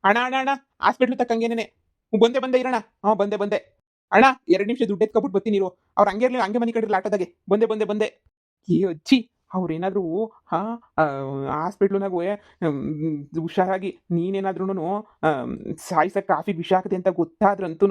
ಅಣ್ಣ ಅಣ್ಣ ಅಣ್ಣ ಹಾಸ್ಪಿಟ್ಲ್ ತಕ್ಕಂಗೇನೆ ಬಂದೆ ಬಂದೆ ಇರೋಣ. ಬಂದೆ ಅಣ್ಣ 2 ನಿಮಿಷ ದುಡ್ಡು ಎತ್ಕೊಬಿಟ್ಟು ಬರ್ತೀನಿ ಇರು. ಅವ್ರು ಹಂಗೆ ಇರ್ಲಿ, ಹಂಗೆ ಮನೆ ಕಡೆ ಆಟೋದಾಗೆ ಬಂದೆ. ಈ ಅಜ್ಜಿ ಅವ್ರೇನಾದ್ರೂ ಹಾ ಹಾಸ್ಪಿಟ್ಲ್ನಾಗೂ ಹುಷಾರಾಗಿ ನೀನೇನಾದ್ರೂ ಸಾಯ್ಸಕ್ಕೆ ಕಾಫಿ ವಿಷ ಹಾಕದೆ ಅಂತ ಗೊತ್ತಾದ್ರಂತೂ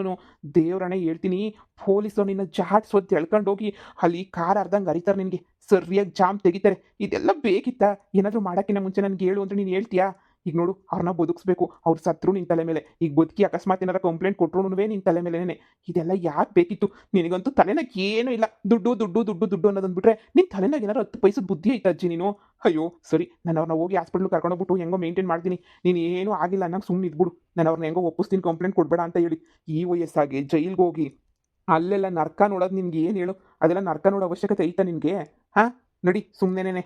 ದೇವ್ರಣ್ಣ ಹೇಳ್ತೀನಿ, ಪೊಲೀಸರು ನಿನ್ನ ಜಾಡ್ಸೋದು ಎಳ್ಕೊಂಡೋಗಿ ಅಲ್ಲಿ ಕಾರ್ ಅರ್ಧಂಗೆ ಹರಿತಾರೆ, ನಿನಗೆ ಸರಿಯಾಗಿ ಜಾಮ್ ತೆಗಿತಾರೆ. ಇದೆಲ್ಲ ಬೇಕಿತ್ತಾ? ಏನಾದರೂ ಮಾಡೋಕ್ಕಿಂತ ಮುಂಚೆ ನನಗೆ ಹೇಳು ಅಂತ ನೀನು ಹೇಳ್ತೀಯಾ? ಈಗ ನೋಡು, ಅವ್ರನ್ನ ಬದುಕಿಸ್ಬೇಕು, ಅವ್ರು ಸತ್ರು ನಿನ್ನ ತಲೆ ಮೇಲೆ, ಈಗ ಬದುಕಿ ಅಕಸ್ಮಾತ್ ಏನಾರ ಕಂಪ್ಲೇಂಟ್ ಕೊಟ್ರು ನಿನ್ನ ತಲೆ ಮೇಲೆನೆ. ಇದೆಲ್ಲ ಯಾಕೆ ಬೇಕಿತ್ತು? ನಿನಗಂತೂ ತಲೆನಾಗ ಏನೂ ಇಲ್ಲ, ದುಡ್ಡು ಅನ್ನೋದಂದ್ಬಿಟ್ರೆ ನಿನ್ನ ತಲೆನಾಗ ಏನಾರು 10 ಪೈಸದ ಬುದ್ಧಿ ಐತಾ ಅಜ್ಜಿ ನೀನು? ಅಯ್ಯೋ ಸರಿ, ನಾನು ಅವ್ರನ್ನ ಹೋಗಿ ಹಾಸ್ಪಿಟ್ಲ್ ಕರ್ಕೊಂಡೋಗ್ಬಿಟ್ಟು ಹೆಂಗೋ ಮೇಂಟೈನ್ ಮಾಡ್ತೀನಿ, ನೀನು ಏನೂ ಆಗಿಲ್ಲ ಅನ್ನಂಗೆ ಸುಮ್ಮನೆ ಇದ್ಬಿಡು. ನಾನು ಅವ್ರನ್ನ ಹೆಂಗೋ ಒಪ್ಪಿಸ್ತೀನಿ, ಕಂಪ್ಲೇಂಟ್ ಕೊಡಬೇಡ ಅಂತ ಹೇಳಿ. ಈ ವಯಸ್ಸಾಗಿ ಜೈಲ್ಗೆ ಹೋಗಿ ಅಲ್ಲೆಲ್ಲ ನರ್ಕ ನೋಡೋದು ನಿನ್ಗೆ ಏನು ಹೇಳು? ಅದೆಲ್ಲ ನರ್ಕ ನೋಡೋ ಅವಶ್ಯಕತೆ ಐತಾ ನಿನಗೆ? ಹಾಂ ನಡಿ ಸುಮ್ಮನೆನೇ.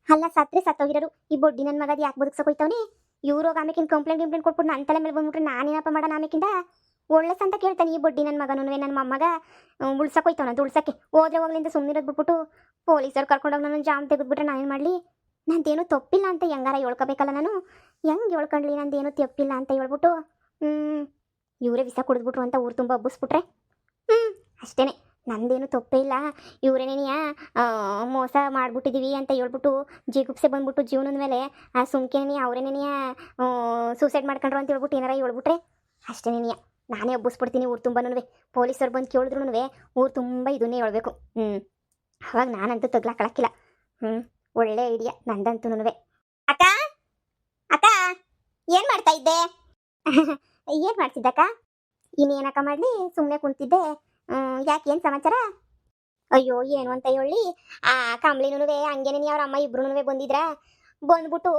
ಅಲ್ಲ ಸತ್ರೆ ಸತ್ತೋಗಿರೋರು ಈ ಬೊಡ್ಡಿ ನನ್ನ ಮಗದ ಯಾಕೆ ಬದುಕ್ಸೋಕೋಯ್ತವನಿ? ಇವ್ರೋಗ ಆಮೇಕಿನ ಕಂಪ್ಲೇಂಟ್ ಕೊಟ್ಬಿಟ್ಟು ನನ್ನ ತಲೆ ಮೇಲೆ ಬಂದ್ಬಿಟ್ರೆ ನಾನೇನಪ್ಪ ಮಾಡೋಣ ಆಮೇಕಿಂದ? ಒಳ್ಳೆ ಸಂತ ಕೇಳ್ತಾನೆ ಈ ಬೊಡ್ಡಿ ನನ್ನ ಮಗನೂ ನನ್ನ ಮೊಮ್ಮಗ ಉಳ್ಸೋಕೋಯ್ತವನ ದುಳ್ಸಕ್ಕೆ ಹೋದ್ರೆ ಹೋಗ್ಲಿಂದ ಸುಮ್ಮನಿರೋದು ಬಿಟ್ಬಿಟ್ಟು ಪೊಲೀಸರು ಕರ್ಕೊಂಡೋಗಿ ನನ್ನ ಜಾಮ್ ತೆಗೆದ್ಬಿಟ್ರೆ ನಾನೇನು ಮಾಡಲಿ? ನಂದೇನು ತಪ್ಪಿಲ್ಲ ಅಂತ ಹೆಂಗಾರ ಹೇಳ್ಕೊಬೇಕಲ್ಲ ನಾನು. ಹೆಂಗೆ ಹೇಳ್ಕೊಂಡ್ಲಿ ನಂದೇನು ತಪ್ಪಿಲ್ಲ ಅಂತ ಹೇಳ್ಬಿಟ್ಟು ಇವರೇ ವಿಷ ಕುಡಿದ್ಬಿಟ್ರು ಅಂತ ಊರು ತುಂಬ ಹಬ್ಬಿಸ್ಬಿಟ್ರೆ ಅಷ್ಟೇ, ನಂದೇನು ತಪ್ಪೇ ಇಲ್ಲ. ಇವರೇನೇನಿಯ ಮೋಸ ಮಾಡಿಬಿಟ್ಟಿದ್ದೀವಿ ಅಂತ ಹೇಳ್ಬಿಟ್ಟು ಜಿಗುಪ್ಸೆ ಬಂದ್ಬಿಟ್ಟು ಜೀವನದ ಮೇಲೆ ಆ ಸುಮ್ಕೆನೇ ಅವರೇನೇನಿಯ ಸೂಸೈಡ್ ಮಾಡ್ಕೊಂಡ್ರು ಅಂತ ಹೇಳ್ಬಿಟ್ಟು ಏನಾರ ಹೇಳ್ಬಿಟ್ರೆ ಅಷ್ಟೇನೇನಿಯ ನಾನೇ ಒಬ್ಬಿಸ್ಬಿಡ್ತೀನಿ ಊರು ತುಂಬನೂ. ಪೊಲೀಸರು ಬಂದು ಕೇಳಿದ್ರು ಊರು ತುಂಬ ಇದನ್ನೇ ಹೇಳ್ಬೇಕು. ಅವಾಗ ನಾನಂತೂ ತಗ್ಲಾಕಳಕ್ಕಿಲ್ಲ. ಒಳ್ಳೆ ಐಡಿಯಾ ನಂದಂತೂ. ಅಕ್ಕ ಅಕ್ಕ ಏನು ಮಾಡ್ತಾ ಇದ್ದೆ? ಏನು ಮಾಡ್ತಿದ್ದಕ್ಕ? ಇನ್ನೇನಕ್ಕ ಮಾಡಲಿ, ಸುಮ್ಮನೆ ಕುಂತಿದ್ದೆ. ಯಾಕೆ ಏನು ಸಮಾಚಾರ? ಅಯ್ಯೋ ಏನು ಅಂತ ಹೇಳಿ, ಆ ಕಂಬ್ಳಿನೂ ಹಂಗೇನೆ ಅವ್ರ ಅಮ್ಮ ಇಬ್ರು ಬಂದ್ಬಿಟ್ಟು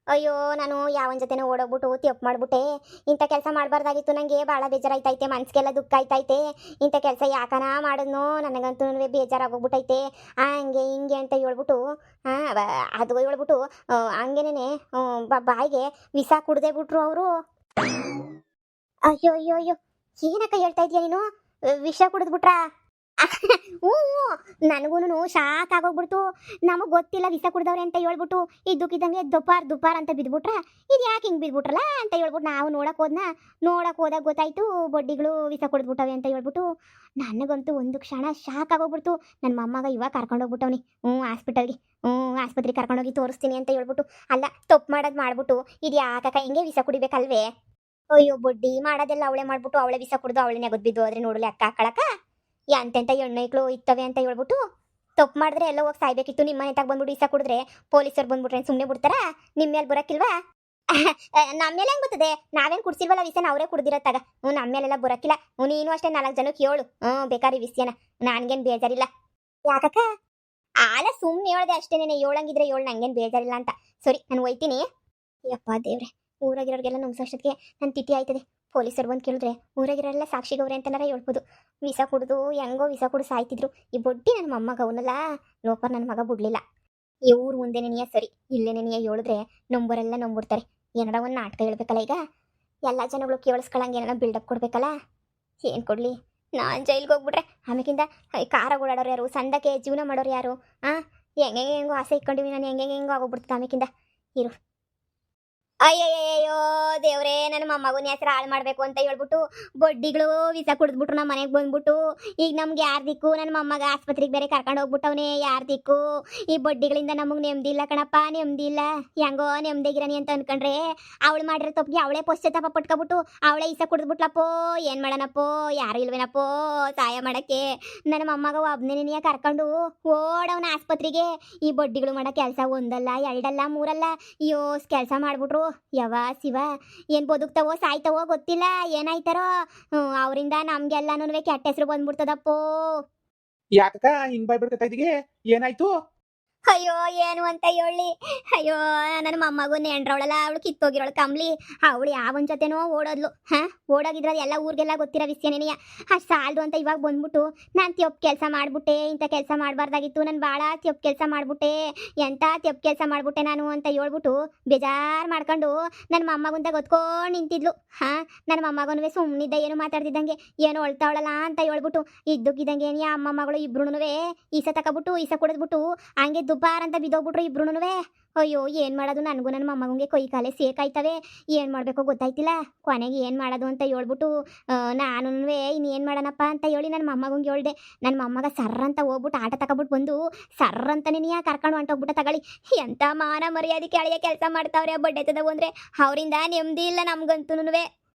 ಅಯ್ಯೋ ನಾನು ಯಾವನ ಜೊತೆನೋ ಓಡೋಗ್ಬಿಟ್ಟು ತಪ್ಪು ಮಾಡ್ಬಿಟ್ಟೆ, ಇಂಥ ಕೆಲಸ ಮಾಡಬಾರ್ದಾಗಿತ್ತು, ನನಗೆ ಭಾಳ ಬೇಜಾರಾಯ್ತೈತೆ, ಮನ್ಸಿಗೆಲ್ಲ ದುಃಖ ಆಯ್ತೈತೆ, ಇಂಥ ಕೆಲಸ ಯಾಕನ ಮಾಡಿದ್ನೋ ನನಗಂತೂ ಬೇಜಾರಾಗೋಗ್ಬಿಟ್ಟೈತೆ ಹಂಗೆ ಹಿಂಗೆ ಅಂತ ಹೇಳ್ಬಿಟ್ಟು ಅದು ಹೇಳ್ಬಿಟ್ಟು ಹಂಗೇನೆ ಬಾಯಿಗೆ ವಿಷ ಕುಡ್ದೇ ಬಿಟ್ರು ಅವರು. ಅಯ್ಯೋ ಅಯ್ಯೋ ಅಯ್ಯೋ ಏನಕ್ಕ ಹೇಳ್ತಾ ಇದೀಯ ನೀನು? ವಿಷ ಕುಡಿದ್ಬಿಟ್ರಾ? ಹ್ಞೂ ನನಗೂ ಶಾಕ್ ಆಗೋಗ್ಬಿಡ್ತು. ನಮಗೆ ಗೊತ್ತಿಲ್ಲ ವಿಷ ಕುಡ್ದವ್ರೆ ಅಂತ ಹೇಳ್ಬಿಟ್ಟು ಇದ್ದಕ್ಕಿದ್ದಂಗೆ ದುಪಾರ್ ಅಂತ ಬಿದ್ಬಿಟ್ರ. ಇದು ಯಾಕೆ ಹಿಂಗೆ ಬಿದ್ಬಿಟ್ರಲ್ಲ ಅಂತ ಹೇಳ್ಬಿಟ್ಟು ನಾವು ನೋಡಕ್ಕೆ ಹೋದಾಗ ಗೊತ್ತಾಯ್ತು ಬೊಡ್ಡಿಗಳು ವಿಷ ಕುಡಿದ್ಬಿಟ್ಟವೆ ಅಂತ ಹೇಳ್ಬಿಟ್ಟು. ನನಗಂತೂ ಒಂದು ಕ್ಷಣ ಶಾಕ್ ಆಗೋಗ್ಬಿಡ್ತು. ನನ್ನ ಮೊಮ್ಮಗ ಇವಾಗ ಕರ್ಕೊಂಡೋಗ್ಬಿಟ್ಟವ್ನಿ ಹಾಸ್ಪಿಟಲ್ಗೆ, ಆಸ್ಪತ್ರೆಗೆ ಕರ್ಕೊಂಡೋಗಿ ತೋರಿಸ್ತೀನಿ ಅಂತ ಹೇಳ್ಬಿಟ್ಟು. ಅಲ್ಲ ತಪ್ಪು ಮಾಡೋದು ಮಾಡ್ಬಿಟ್ಟು ಇದು ಯಾಕಕ್ಕ ಹಿಂಗೆ ವಿಷ ಕುಡಿಬೇಕಲ್ವೇ? ಅಯ್ಯೋ ಬೊಡ್ಡಿ ಮಾಡೋದೆಲ್ಲ ಅವಳೆ ಮಾಡ್ಬಿಟ್ಟು ಅವಳೆ ವಿಷ ಕುಡ್ದು ಅವಳನ್ನೇ ಗೊತ್ತಿದ್ದು ಹೋದ್ರೆ ನೋಡಲಿ ಅಕ್ಕ ಹಾಕಳಕ್ಕ ಎಂತೆಂಥ ಹೆಣ್ಣೈಕ್ಳು ಇತ್ತವೆ ಅಂತ ಹೇಳ್ಬಿಟ್ಟು. ತಪ್ಪು ಮಾಡಿದ್ರೆ ಎಲ್ಲ ಹೋಗಿ ಸಾಯ್ಬೇಕಿತ್ತು. ನಿಮ್ಮ ಮನೆ ತಗ ಬಂದ್ಬಿಟ್ಟು ವಿಷ ಕುಡಿದ್ರೆ ಪೊಲೀಸರು ಬಂದ್ಬಿಟ್ರೆ ಸುಮ್ಮನೆ ಬಿಡ್ತಾರಾ? ನಿಮ್ಮ ಮೇಲೆ ಬರೋಕ್ಕಿಲ್ವಾ? ನಮ್ಮ ಮೇಲೆ ಹೆಂಗೆ ಗೊತ್ತದೆ? ನಾವೇನು ಕುಡ್ಸಿಲ್ವಲ್ಲ ವಿಷನ, ಅವರೇ ಕುಡ್ದಿರತ್ತಾಗ. ನಮ್ಮ ಮೇಲೆಲ್ಲ ಬರೋಕ್ಕಿಲ್ಲ. ನೀನು ಅಷ್ಟೇ 4 ಜನಕ್ಕೆ ಹೇಳು ಬೇಕಾದ್ರೆ ವಿಷಯನ, ನನಗೇನು ಬೇಜಾರಿಲ್ಲ. ಯಾಕಕ್ಕ? ಆಲ ಸುಮ್ಮನೆ ಹೇಳ್ದೆ ಅಷ್ಟೇನೆ, ಹೇಳಂಗಿದ್ರೆ ಹೇಳು, ನಂಗೇನು ಬೇಜಾರಿಲ್ಲ ಅಂತ. ಸರಿ ನಾನು ಹೋಯ್ತೀನಿ. ಯಪ್ಪ ದೇವ್ರೆ, ಊರಾಗಿರೋರಿಗೆಲ್ಲ ನಮ್ಸೋಷ್ಟೊತ್ತಿಗೆ ನನ್ನ ತಿಥಿ ಆಯ್ತದೆ. ಪೊಲೀಸರು ಬಂದು ಕೇಳಿದ್ರೆ ಊರಾಗಿರೋರೆಲ್ಲ ಸಾಕ್ಷಿಗವ್ರೆ ಅಂತನಾರ ಹೇಳ್ಬೋದು. ವಿಷ ಕುಡಿದು ಹೆಂಗೋ ವಿಷ ಕುಡಿದು ಸಾಯ್ತಿದ್ರು. ಈ ಬೊಡ್ಡಿ ನನ್ನ ಮೊಮ್ಮಗ ಅವನಲ್ಲ ಲೋಪರ್ ನನ್ನ ಮಗ ಬಿಡ್ಲಿಲ್ಲ. ಇವ್ರು ಮುಂದೆ ನೆನೆಯ ಸರಿ, ಇಲ್ಲೇ ನೆನೆಯ ಹೇಳಿದ್ರೆ ನಂಬರೆಲ್ಲ ನಂಬಿಡ್ತಾರೆ. ಏನಾರ ಒಂದು ನಾಟಕ ಹೇಳ್ಬೇಕಲ್ಲ ಈಗ, ಎಲ್ಲ ಜನಗಳು ಕೇಳಿಸ್ಕೊಳಂಗೆ ಏನಾರ ಬಿಲ್ಡಪ್ ಕೊಡ್ಬೇಕಲ್ಲ. ಏನು ಕೊಡಲಿ? ನಾನು ಜೈಲಿಗೆ ಹೋಗ್ಬಿಟ್ರೆ ಆಮೇಕಿಂದ ಕಾರಾಗ ಓಡಾಡೋರು ಯಾರು? ಸಂದಕ್ಕೆ ಜೀವನ ಮಾಡೋರು ಯಾರು? ಹೆಂಗೋ ಆಸೆ ಇಟ್ಕೊಂಡಿವಿ ನಾನು, ಹೆಂಗೋ ಆಗೋಗ್ಬಿಡ್ತದೆ ಆಮೇಕಿಂದ. ಇರು. ಅಯ್ಯಯ್ಯೋ ದೇವ್ರೇ, ನನ್ನ ಮೊಮ್ಮಗನ ಹೆಸರು ಹಾಳು ಮಾಡಬೇಕು ಅಂತ ಹೇಳ್ಬಿಟ್ಟು ಬೊಡ್ಡಿಗಳು ವಿಷ ಕುಡಿದ್ಬಿಟ್ರು ನಮ್ಮ ಮನೆಗೆ ಬಂದ್ಬಿಟ್ಟು. ಈಗ ನಮ್ಗೆ ಯಾರು ದಿಕ್ಕು? ನನ್ನ ಮೊಮ್ಮಗ ಆಸ್ಪತ್ರೆಗೆ ಬೇರೆ ಕರ್ಕೊಂಡು ಹೋಗ್ಬಿಟ್ಟವನೇ, ಯಾರು ದಿಕ್ಕು? ಈ ಬೊಡ್ಡಿಗಳಿಂದ ನಮಗೆ ನೆಮ್ಮದಿ ಇಲ್ಲ ಕಣಪ್ಪ, ನೆಮ್ಮದಿ ಇಲ್ಲ. ಹೆಂಗೋ ನೆಮ್ಮದಿಗಿರನಿ ಅಂತ ಅನ್ಕೊಂಡ್ರೆ ಅವಳು ಮಾಡಿರೋ ತಪ್ಪಿಗೆ ಅವಳೇ ಪಶ್ಚಾತ್ತಾಪ ಪಟ್ಕೊಬಿಟ್ಟು ಅವಳೇ ವಿಷ ಕುಡಿದ್ಬಿಟ್ಲಪ್ಪೋ. ಏನು ಮಾಡೋಣಪ್ಪೋ? ಯಾರು ಇಲ್ವೇನಪ್ಪೋ ಸಹಾಯ ಮಾಡೋಕ್ಕೆ? ನನ್ನ ಮೊಮ್ಮಗ ಒಬ್ಬನೇ ಕರ್ಕೊಂಡು ಓಡವನ ಆಸ್ಪತ್ರೆಗೆ. ಈ ಬೊಡ್ಡಿಗಳು ಮಾಡೋ ಕೆಲಸ ಒಂದಲ್ಲ ಎರಡಲ್ಲ ಮೂರಲ್ಲ, ಅಯ್ಯೋ ಕೆಲಸ ಮಾಡ್ಬಿಟ್ರು. ಯವ ಶಿವ, ಏನು ಬದುಕ್ತಾವೋ ಸಾಯ್ತಾವೋ ಗೊತ್ತಿಲ್ಲ, ಏನಾಯ್ತಾರೋ ಅವರಿಂದ ನಮ್ಗೆಲ್ಲನೂ ಕೆಟ್ಟ ಹೆಸರು ಬಂದ್ಬಿಡ್ತದಪ್ಪೋ. ಯಾಕಕ್ಕ ಹಿಂಗ್ ಬಾಯ್ಬಿಡ್ತಾ ಇದೀಗೆ? ಏನಾಯ್ತು? ಅಯ್ಯೋ ಏನು ಅಂತ ಹೇಳಿ, ಅಯ್ಯೋ ನನ್ನ ಮೊಮ್ಮಗು ನೆಂಡ್ರವಳಲ್ಲ, ಅವಳು ಕಿತ್ತೋಗಿರೋಳು ಕಂಬ್ಲಿ. ಅವಳು ಯಾವನ ಜೊತೆನೋ ಓಡೋದ್ಲು. ಓಡೋಗಿದ್ರೆ ಎಲ್ಲ ಊರಿಗೆಲ್ಲ ಗೊತ್ತಿರೋ ವಿಷಯನೇನೆಯ. ಅಷ್ಟು ಸಾಲದು ಅಂತ ಇವಾಗ ಬಂದ್ಬಿಟ್ಟು ನಾನು ತೆಪ್ಪು ಕೆಲಸ ಮಾಡಿಬಿಟ್ಟೆ, ಇಂಥ ಕೆಲಸ ಮಾಡಬಾರ್ದಾಗಿತ್ತು, ನಾನು ಭಾಳ ತೆಪ್ಪು ಕೆಲಸ ಮಾಡಿಬಿಟ್ಟೆ, ಎಂಥ ತೆಪ್ಪು ಕೆಲಸ ಮಾಡಿಬಿಟ್ಟೆ ನಾನು ಅಂತ ಹೇಳ್ಬಿಟ್ಟು ಬೇಜಾರು ಮಾಡ್ಕೊಂಡು ನನ್ನ ಮೊಮ್ಮಗುಂತ ಗೊತ್ಕೊಂಡು ನಿಂತಿದ್ಲು. ನನ್ನ ಮೊಮ್ಮಗನೂ ಸುಮ್ಮನಿದ್ದ, ಏನು ಮಾತಾಡ್ತಿದ್ದಂಗೆ, ಏನು ಹೊಳ್ತಾವಳಲ್ಲ ಅಂತ ಹೇಳ್ಬಿಟ್ಟು ಇದ್ದಕ್ಕಿದ್ದಂಗೆ ಅಮ್ಮ ಮಗಳು ಇಬ್ರು ಈಸ ತಗೊಬಿಟ್ಟು ಈಸ ಕುಡಿದ್ಬಿಟ್ಟು ಹಂಗೆ ದುಪಾರ್ ಅಂತ ಬಿದ್ದೋಗ್ಬಿಟ್ರು ಇಬ್ರುನುವೆ. ಅಯ್ಯೋ ಏನು ಮಾಡೋದು, ನನಗೂ ನನ್ನ ಮೊಮ್ಮಗಂಗೆ ಕೈ ಕಾಲೇ ಸೇಕಾಯ್ತವೆ. ಏನು ಮಾಡಬೇಕೋ ಗೊತ್ತಾಯ್ತಿಲ್ಲ. ಕೊನೆಗೆ ಏನು ಮಾಡೋದು ಅಂತ ಹೇಳ್ಬಿಟ್ಟು ನಾನುನುವೆ ಇನ್ನೇನು ಮಾಡೋಣಪ್ಪ ಅಂತ ಹೇಳಿ ನನ್ನ ಮೊಮ್ಮಗಂಗೆ ಹೇಳ್ದೆ. ನನ್ನ ಮೊಮ್ಮಗ ಸರ್ರಂತ ಹೋಗ್ಬಿಟ್ಟು ಆಟ ತಗೊಬಿಟ್ಟು ಬಂದು ಸರ್ರಂತಾನೆ ನೀ ಕರ್ಕೊಂಡು ಹೊಂಟೋಗ್ಬಿಟ್ಟ ತಗೊಳ್ಳಿ. ಎಂಥ ಮಾನ ಮರ್ಯಾದೆ ಕೆಳಗೆ ಕೆಲಸ ಮಾಡ್ತಾವ್ರೆ ಬಡ್ಡೆತದವು ಅಂದರೆ. ಅವರಿಂದ ನೆಮ್ಮದಿ ಇಲ್ಲ ನಮ್ಗಂತೂನುವೆ.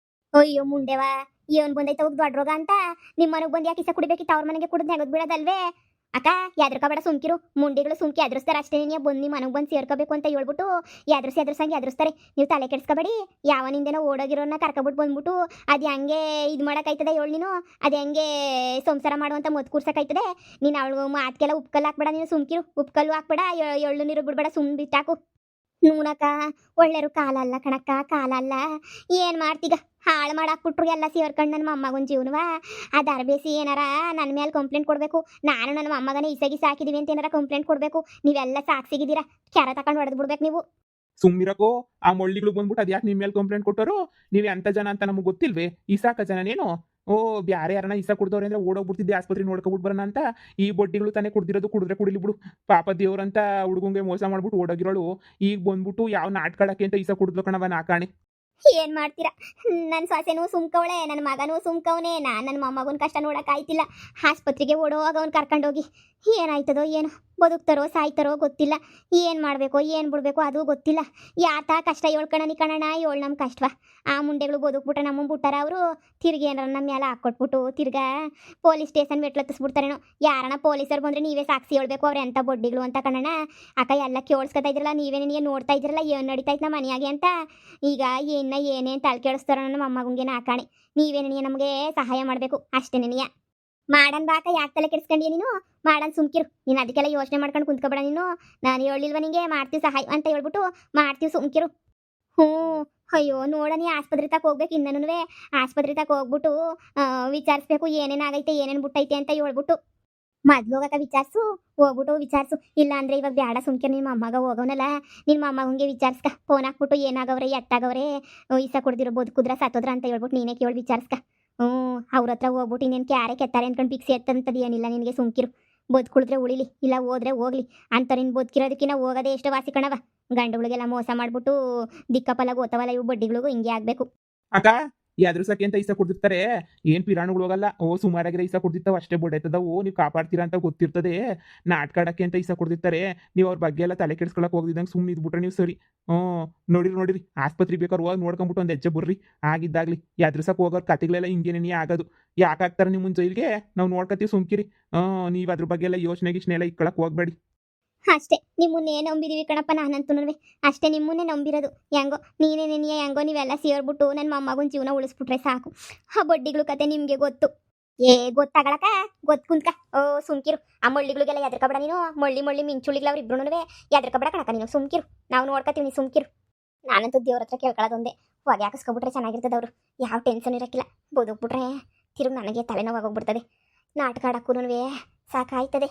ಅಯ್ಯೋ ಮುಂಡೆವ, ಏನು ಬಂದೈತೆ ಹೋಗಿ ದೊಡ್ಡ ರೋಗ ಅಂತ ನಿಮ್ಮ ಮನೆಗೆ ಬಂದು ಯಾಕೆ ಇಸ ಕುಡಿಬೇಕಿತ್ತು, ಅವ್ರ ಮನೆಗೆ ಕುಡಿದು ನೆಗದ್ ಬಿಡೋದಲ್ವೇ? ಅಕ್ಕ ಯಾದ್ರಕಬೇಡ, ಸುಮ್ಕಿರು. ಮುಂಡಿಗಳು ಸುಮ್ಕಿ ಎದುರಿಸ್ತಾರೆ ಅಷ್ಟೇ. ನೀನು ಬಂದು ನಿಮ್ಮ ಮನೆಗೆ ಬಂದು ಸೇರ್ಕೋಬೇಕು ಅಂತ ಹೇಳ್ಬಿಟ್ಟು ಎದುರಿಸಂಗೆ ಎದುರಿಸ್ತಾರೆ. ನೀವು ತಲೆ ಕೆಡಿಸ್ಕೋಬೇಡಿ. ಯಾವನಿಂದೇನೋ ಓಡೋಗಿರೋನ್ನ ಕರ್ಕೊಬಿಟ್ಟು ಬಂದ್ಬಿಟ್ಟು ಅದು ಹೆಂಗೆ ಇದು ಮಾಡೋಕ್ಕಾಯ್ತದೆ ಹೇಳು ನೀನು? ಅದು ಹೆಂಗೆ ಸಂಸಾರ ಮಾಡುವಂಥ ಮದ್ದು ಕೂರ್ಸೋಕ್ಕಾಯ್ತದೆ? ನೀನು ಅವಳು ಮಾತ್ಗೆಲ್ಲ ಉಪ್ಕಲ್ಲು ಹಾಕ್ಬೇಡ, ನೀನು ಸುಮ್ಕಿರು. ಉಪ್ಕಲ್ಲು ಹಾಕ್ಬೇಡ, ಎಳ್ಳು ನೀರು ಬಿಡ್ಬೇಡ, ಸುಮ್ ಬಿಟ್ಟಾಕು. ನೂನಕ್ಕ ಒಳ್ಳೆರು ಕಾಲ ಅಲ್ಲ ಕಣಕ್ಕ, ಕಾಲ ಅಲ್ಲ. ಏನು ಮಾಡ್ತೀಗ, ಹಾಳು ಮಾಡಾಕ್ಬಿಟ್ರು ಎಲ್ಲ ಸೇರ್ಕೊಂಡು ನನ್ನ ಮೊಮ್ಮಗನ ಜೀವನವ. ಅದು ಅರ್ಬೇಸಿ ಏನಾರ ನನ್ನ ಮೇಲೆ ಕಂಪ್ಲೇಂಟ್ ಕೊಡಬೇಕು. ನಾನು ನನ್ನ ಮೊಮ್ಮಗನೇ ಇಸಗಿ ಸಾಕಿದೀವಿ ಅಂತ ಏನಾರ ಕಂಪ್ಲೇಂಟ್ ಕೊಡಬೇಕು. ನೀವೆಲ್ಲ ಸಾಕ್ಷಿಗಿದ್ದೀರಾ, ಕೆರ ತಗೊಂಡು ಹೊಡೆದು ಬಿಡ್ಬೇಕು ನೀವು. ಸುಮ್ಮಿರಕೋ. ಆ ಮೊಳ್ಳಿಗಳು ಬಂದ್ಬಿಟ್ಟು ಅದ್ಯಾಕೆ ನಿಮ್ಮ ಮೇಲೆ ಕಂಪ್ಲೇಂಟ್ ಕೊಟ್ಟರು? ನೀವೇ ಅಂತ ಜನ ಅಂತ ನಮಗೆ ಗೊತ್ತಿಲ್ವೇ? ಇಸಾಕ ಜನನೇನು? ಓ ಬ್ಯಾರೆ ಯಾರನ್ನ ಇಸ ಕುಡ್ದವ್ರೆ ಅಂದ್ರೆ ಓಡೋಗ್ಬಿಡ್ತಿದ್ದೆ ಆಸ್ಪತ್ರೆ ನೋಡ್ಕೊಬಿಟ್ಟು ಬರೋಣ ಅಂತ. ಈ ಬಡ್ಡಿಗಳು ತಾನೇ ಕುಡ್ದಿರೋದು, ಕುಡಿದ್ರೆ ಕುಡಿಲಿ ಬಿಡು. ಪಾಪ ದೇವ್ರಂತ ಹುಡುಗಂಗೆ ಮೋಸ ಮಾಡ್ಬಿಟ್ಟು ಓಡೋಗಿರೋಳು ಈಗ ಬಂದ್ಬಿಟ್ಟು ಯಾವ ನಾಟ್ಕಳಕ್ಕೆ ಅಂತ ಇಸ ಕುಡಿದ್ಲು ಕಣವ ನಾಕಾಣೆ. ಏನು ಮಾಡ್ತೀರಾ? ನನ್ನ ಸೊಸೆನೂ ಸುಮ್ಕವಳೆ, ನನ್ನ ಮಗನೂ ಸುಮ್ಕವನೇ. ನಾನು ನನ್ನ ಮೊಮ್ಮಗನ ಕಷ್ಟ ನೋಡೋಕ್ಕಾಯ್ತಿಲ್ಲ. ಆಸ್ಪತ್ರೆಗೆ ಓಡೋಗ ಅವ್ನು ಕರ್ಕೊಂಡೋಗಿ ಏನಾಯ್ತದೋ ಏನೋ, ಬದುಕ್ತಾರೋ ಸಾಯ್ತಾರೋ ಗೊತ್ತಿಲ್ಲ. ಏನು ಮಾಡಬೇಕೋ ಏನು ಬಿಡಬೇಕು ಅದು ಗೊತ್ತಿಲ್ಲ. ಯಾತ ಕಷ್ಟ ಹೇಳ್ಕಣನಿ ಕಣಣ್ಣ, ಏಳು ನಮ್ಮ ಕಷ್ಟವ. ಆ ಮುಂಡೆಗಳು ಬದುಕ್ಬಿಟ್ರೆ ನಮ್ಮನ್ನು ಬಿಟ್ಟಾರ ಅವರು. ತಿರ್ಗಿ ಏನಾರ ನಮ್ಮ ಮೇಲೆ ಹಾಕ್ಕೊಟ್ಬಿಟ್ಟು ತಿರ್ಗಾ ಪೊಲೀಸ್ ಸ್ಟೇಷನ್ ಮೆಟ್ಲತ್ತಿಸ್ಬಿಡ್ತಾರೇನೋ. ಯಾರನ್ನ ಪೊಲೀಸರು ಬಂದರೆ ನೀವೇ ಸಾಕ್ಷಿ ಹೇಳ್ಬೇಕು ಅವ್ರು ಎಂಥ ಬಡ್ಡಿಗಳು ಅಂತ ಕಣಣ್ಣ. ಅಕ್ಕ ಎಲ್ಲ ಕೇಳಿಸ್ಕೊತಾ ಇದ್ರಲ್ಲ, ನೀವೇ ನಿನಗೆ ನೋಡ್ತಾ ಇದ್ರಲ್ಲ ಏನು ನಡೀತಾಯ್ತು ನಮ್ಮ ಮನೆಯಾಗೆ ಅಂತ. ಈಗ ಏನೇನು ತಲೆ ಕೇಳಿಸ್ತಾರ ನನ್ನ ಮೊಮ್ಮಗಂಗೆ ನಾಕಾಣೆ. ನೀವೇ ನನಗೆ ನಮಗೆ ಸಹಾಯ ಮಾಡಬೇಕು ಅಷ್ಟೇ. ನನಗೆ ಮಾಡನ್ ಬಾಕ, ಯಾಕೆ ತಲೆ ಕೆಡಿಸ್ಕೊಂಡಿ ನೀನು? ಮಾಡನ್ ಸುಮ್ಕಿರು. ನೀನು ಅದಕ್ಕೆಲ್ಲ ಯೋಚನೆ ಮಾಡ್ಕೊಂಡು ಕುಂತ್ಕೊಬೇಡ ನೀನು. ನಾನು ಹೇಳಿಲ್ವ ನಿಂಗೆ ಮಾಡ್ತೀವಿ ಸಹಾಯ ಅಂತ ಹೇಳ್ಬಿಟ್ಟು? ಮಾಡ್ತೀವಿ ಸುಮ್ಕಿರು. ಹ್ಞೂ. ಅಯ್ಯೋ ನೋಡನಿ, ಆಸ್ಪತ್ರೆ ತಕ ಹೋಗ್ಬೇಕು ಇನ್ನೂ. ಆಸ್ಪತ್ರೆ ತಕ ಹೋಗ್ಬಿಟ್ಟು ವಿಚಾರಿಸ್ಬೇಕು ಏನೇನಾಗೈತೆ ಏನೇನು ಬಿಟ್ಟೈತೆ ಅಂತ ಹೇಳ್ಬಿಟ್ಟು. ಮೊದ್ಲು ಹೋಗಕ್ಕ ವಿಚಾರಿಸು, ಹೋಗ್ಬಿಟ್ಟು ವಿಚಾರಿಸು. ಇಲ್ಲ ಅಂದರೆ ಇವಾಗ ಬೇಡ ಸುಮ್ಕಿರು. ನಿಮ್ಮ ಮೊಮ್ಮಗ ಹೋಗೋನಲ್ಲ, ನಿಮ್ಮ ಮೊಮ್ಮಗಂಗೆ ವಿಚಾರಿಸ್ಕ. ಫೋನ್ ಹಾಕ್ಬಿಟ್ಟು ಏನಾಗವ್ರೆ ಎತ್ತಾಗವ್ರೆ, ಇಸ ಕುಡ್ದಿರೋ ಬದುಕುದ್ರ ಸತ್ತೋದ್ರ ಅಂತ ಹೇಳ್ಬಿಟ್ಟು ನೀನೇ ಕೇಳಿ ವಿಚಾರಿಸ್ಕ. ಅವ್ರ ಹತ್ರ ಹೋಗ್ಬಿಟ್ಟು ಇನ್ನೇನು ಕ್ಯಾರೆ ಕೆತ್ತಾರೆ ಅನ್ಕೊಂಡು ಪಿಕ್ಸಿ ಎತ್ತಂತದ್ದು ಏನಿಲ್ಲ ನಿನಗೆ. ಸುಮ್ಕಿರು. ಬದುಕುಳಿದ್ರೆ ಉಳಿಲಿ, ಇಲ್ಲ ಹೋದ್ರೆ ಹೋಗ್ಲಿ. ಅಂಥವ್ರಿನ್ ಬದುಕಿರೋದಕ್ಕಿಂತ ಹೋಗೋದೇ ಎಷ್ಟು ವಾಸಿ ಕಣವ. ಗಂಡುಗಳಿಗೆಲ್ಲ ಮೋಸ ಮಾಡ್ಬಿಟ್ಟು ದಿಕ್ಕಪಲ್ಲ ಗೊತ್ತವಲ್ಲ ಇವು ಬಡ್ಡಿಗಳಿಗೂ ಹಿಂಗೆ ಆಗಬೇಕು. ಅಕ್ಕ ಯಾದ್ರು ಸಕೆ ಅಂತ ಇಸ ಕುಡ್ದಿರ್ತಾರೆ, ಏನ್ ಪಿರಾಣುಗಳು ಹೋಗಲ್ಲ. ಓ ಸುಮಾರಾಗಿರೋ ಇಸ ಕುಡ್ದಿರ್ತಾವ ಅಷ್ಟೇ ಬೊಡೈತದವು. ನೀವು ಕಾಪಾಡ್ತೀರಾ ಅಂತ ಗೊತ್ತಿರ್ತದೆ. ನಾಟ್ಕಾಡಕ್ಕೆ ಅಂತ ಇಸ ಕುಡ್ದಿರ್ತಾರೆ. ನೀವು ಅವ್ರ ಬಗ್ಗೆ ಎಲ್ಲ ತಲೆ ಕೆಡಿಸ್ಕೊಳಕ್ ಹೋಗಿದ್ದಂಗೆ ಸುಮ್ಮನೆ ಇದ್ಬಿಟ್ರೆ ನೀವು ಸರಿ. ನೋಡಿರಿ ಆಸ್ಪತ್ರೆ ಬೇಕಾದ್ರೆ ಹೋಗಿ ನೋಡ್ಕೊಂಬಿಟ್ಟು ಒಂದು ಹೆಜ್ಜೆ ಬರ್ರಿ. ಆಗಿದ್ದಾಗ್ಲಿ ಯಾದ್ರು ಸಕ್ ಹೋಗೋರ್ ಕತೆಗಳೆಲ್ಲ ಹಿಂಗೇನೇ ಆಗೋದು. ಯಾಕೆ ಹಾಕ್ತಾರೆ ನಿಮ್ಮ ಜೈಲ್ಗೆ? ನಾವು ನೋಡ್ಕೊತೀವಿ ಸುಮ್ಕಿರಿ. ನೀವು ಅದ್ರ ಬಗ್ಗೆ ಎಲ್ಲ ಯೋಚನೆ ಗಿಚ್ನೆ ಎಲ್ಲ ಇಕ್ಕೊಳಕ್ ಹೋಗ್ಬೇಡಿ. ಅಷ್ಟೇ, ನಿಮ್ಮನ್ನೇ ನಂಬಿದೀವಿ ಕಣಪ್ಪ ನಾನಂತೂ. ಅಷ್ಟೇ ನಿಮ್ಮನ್ನೇ ನಂಬಿರೋದು. ಹೆಂಗೋ ನೀನೇ ಹೆಂಗೋ ನೀವೆಲ್ಲ ಸೇರ್ಬಿಟ್ಟು ನನ್ನ ಮೊಮ್ಮಗನ ಜೀವನ ಉಳಿಸ್ಬಿಟ್ರೆ ಸಾಕು. ಆ ಬಡ್ಡಿಗಳು ಕತೆ ನಿಮಗೆ ಗೊತ್ತು. ಗೊತ್ತಾಗಳಕ್ಕ, ಗೊತ್ತು ಕುಂತ್ಕ. ಸುಮ್ಕಿರು. ಆ ಮಳ್ಳಿಗಳಿಗೆಲ್ಲ ಎದ್ರಕಬೇಡ ನೀನು. ಮಳ್ಳಿ ಮಿಂಚುಳಿಗಳು ಅವ್ರು ಇಬ್ರು ಎದ್ರಕಬೇಡ ಕಣಕ್ಕ ನೀನು. ಸುಮ್ಕಿರು, ನಾವು ನೋಡ್ಕೊತೀವಿ, ನೀನು ಸುಮ್ಕಿರು. ನಾನಂತೂ ದೇವ್ರ ಹತ್ರ ಕೇಳ್ಕೊಳ್ಳೋದೊಂದೇ, ಹೊಗೆ ಹಾಕಿಸ್ಕೊಬಿಟ್ರೆ ಚೆನ್ನಾಗಿರ್ತದೆ. ಅವರು ಯಾವ ಟೆನ್ಷನ್ ಇರೋಕ್ಕಿಲ್ಲ. ಬದುಕ್ಬಿಟ್ರೆ ತಿರುಗಿ ನನಗೆ ತಲೆನೋವಾಗೋಗ್ಬಿಡ್ತದೆ. ನಾಟಕ ಆಡಕ್ಕೂ ಸಾಕಾಯ್ತದೆ.